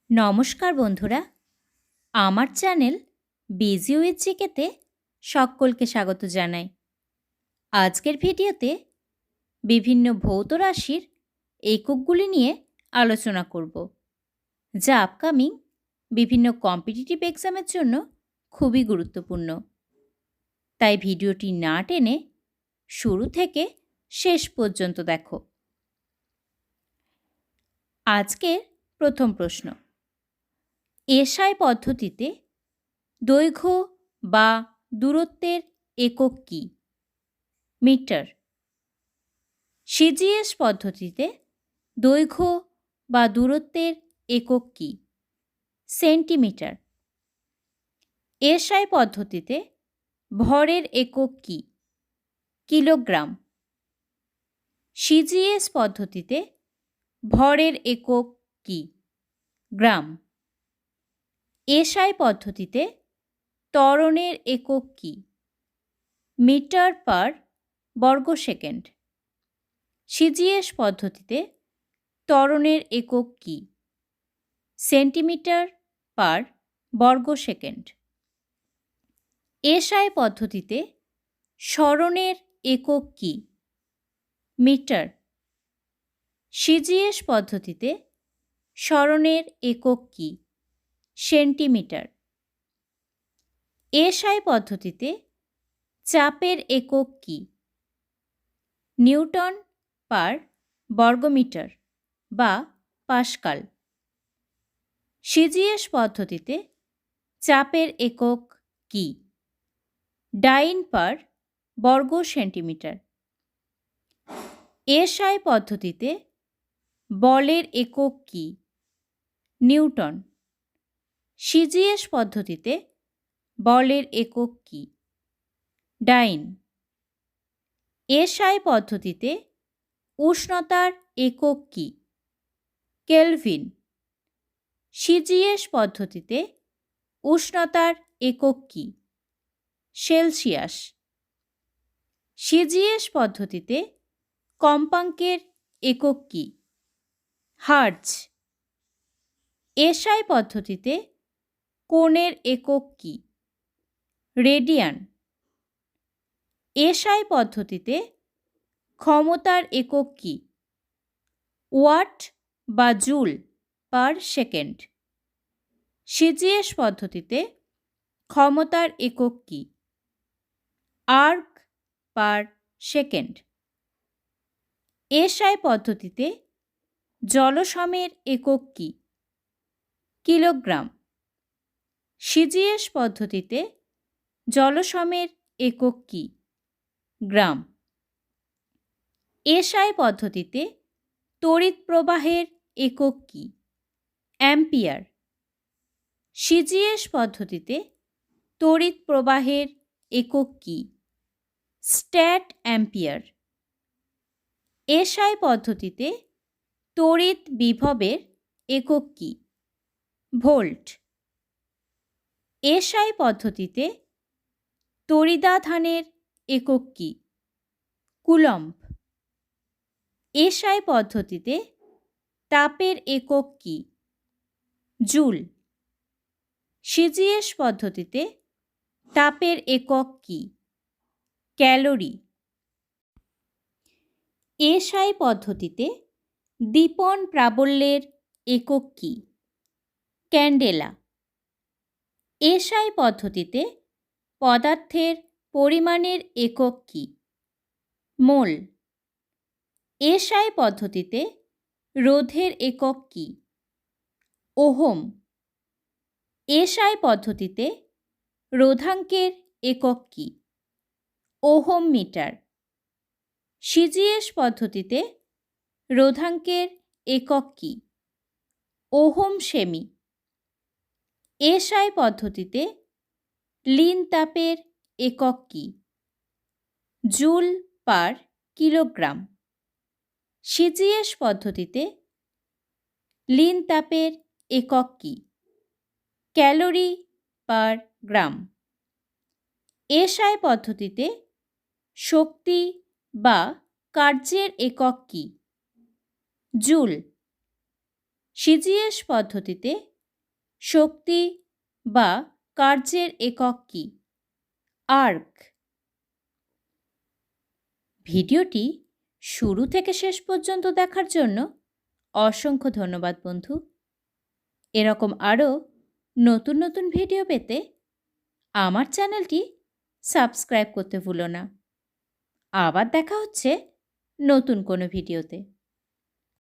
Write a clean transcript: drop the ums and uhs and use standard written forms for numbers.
নমস্কার বন্ধুরা, আমার চ্যানেল বিজি উইথ জিকেতে সকলকে স্বাগত জানাই। আজকের ভিডিওতে বিভিন্ন ভৌত রাশির এককগুলি নিয়ে আলোচনা করব, যা আপকামিং বিভিন্ন কম্পিটিটিভ এক্সামের জন্য খুবই গুরুত্বপূর্ণ। তাই ভিডিওটি না টেনে শুরু থেকে শেষ পর্যন্ত দেখো। আজকের প্রথম প্রশ্ন, এসআই পদ্ধতিতে দৈর্ঘ্য বা দূরত্বের একক কী? মিটার। সিজিএস পদ্ধতিতে দৈর্ঘ্য বা দূরত্বের একক কী? সেন্টিমিটার। এসআই পদ্ধতিতে ভরের একক কী? কিলোগ্রাম। সিজিএস পদ্ধতিতে ভরের একক কী? গ্রাম। এসআই পদ্ধতিতে ত্বরণের একক কী? মিটার পার বর্গ সেকেন্ড। সিজিএস পদ্ধতিতে ত্বরণের একক কী? সেন্টিমিটার পার বর্গ সেকেন্ড। এসআই পদ্ধতিতে সরণের একক কী? মিটার। সিজিএস পদ্ধতিতে সরণের একক কী? সেন্টিমিটার। এসআই পদ্ধতিতে চাপের একক কী? নিউটন পার বর্গমিটার বা পাস্কাল। সিজিএস পদ্ধতিতে চাপের একক কী? ডাইন পার বর্গ সেন্টিমিটার। এসআই পদ্ধতিতে বলের একক কী? নিউটন। সিজিএস পদ্ধতিতে বলের একক কী? ডাইন। এসআই পদ্ধতিতে উষ্ণতার একক কী? কেলভিন। সিজিএস পদ্ধতিতে উষ্ণতার একক কী? সেলসিয়াস। সিজিএস পদ্ধতিতে কম্পাঙ্কের একক কী? হার্টজ। এসআই পদ্ধতিতে কোণের একক কী? রেডিয়ান। এসআই পদ্ধতিতে ক্ষমতার একক কী? ওয়াট বা জুল পার সেকেন্ড। সিজিএস পদ্ধতিতে ক্ষমতার একক কী? Erg per second. এসআই পদ্ধতিতে জলসমের একক কী? কিলোগ্রাম। সিজিএস পদ্ধতিতে জলসমের একক কী? গ্রাম। এসআই পদ্ধতিতে তড়িৎ প্রবাহের একক কী? অ্যাম্পিয়ার। সিজিএস পদ্ধতিতে তড়িৎ প্রবাহের একক কী? Stat ampere. এসআই পদ্ধতিতে তড়িৎ বিভবের একক কী? ভোল্ট। এসআই পদ্ধতিতে তড়িদাধানের একক কী? কুলম্ব। এসআই পদ্ধতিতে তাপের একক কী? জুল। সিজিএস পদ্ধতিতে তাপের একক কী? ক্যালোরি। এসআই পদ্ধতিতে দীপন প্রাবল্যের একক কী? ক্যান্ডেলা। এসআই পদ্ধতিতে পদার্থের পরিমাণের একক কী? মোল। এসআই পদ্ধতিতে রোধের একক কী? ওহম। এসআই পদ্ধতিতে রোধাঙ্কের একক কী? Ohm metre. সিজিএস পদ্ধতিতে রোধাঙ্কের একক কী? ওহম সেমি। এসআই পদ্ধতিতে লিন তাপের একক কী? Joule per kilogram. সিজিএস পদ্ধতিতে লিন তাপের একক কী? ক্যালোরি পার গ্রাম। এসআই পদ্ধতিতে শক্তি বা কার্যের একক কী? জুল। সিজিএস পদ্ধতিতে শক্তি বা কার্যের একক কি? আর্ক। ভিডিওটি শুরু থেকে শেষ পর্যন্ত দেখার জন্য অসংখ্য ধন্যবাদ বন্ধু। এরকম আরও নতুন নতুন ভিডিও পেতে আমার চ্যানেলটি সাবস্ক্রাইব করতে ভুলো না। আবার দেখা হচ্ছে নতুন কোনো ভিডিওতে।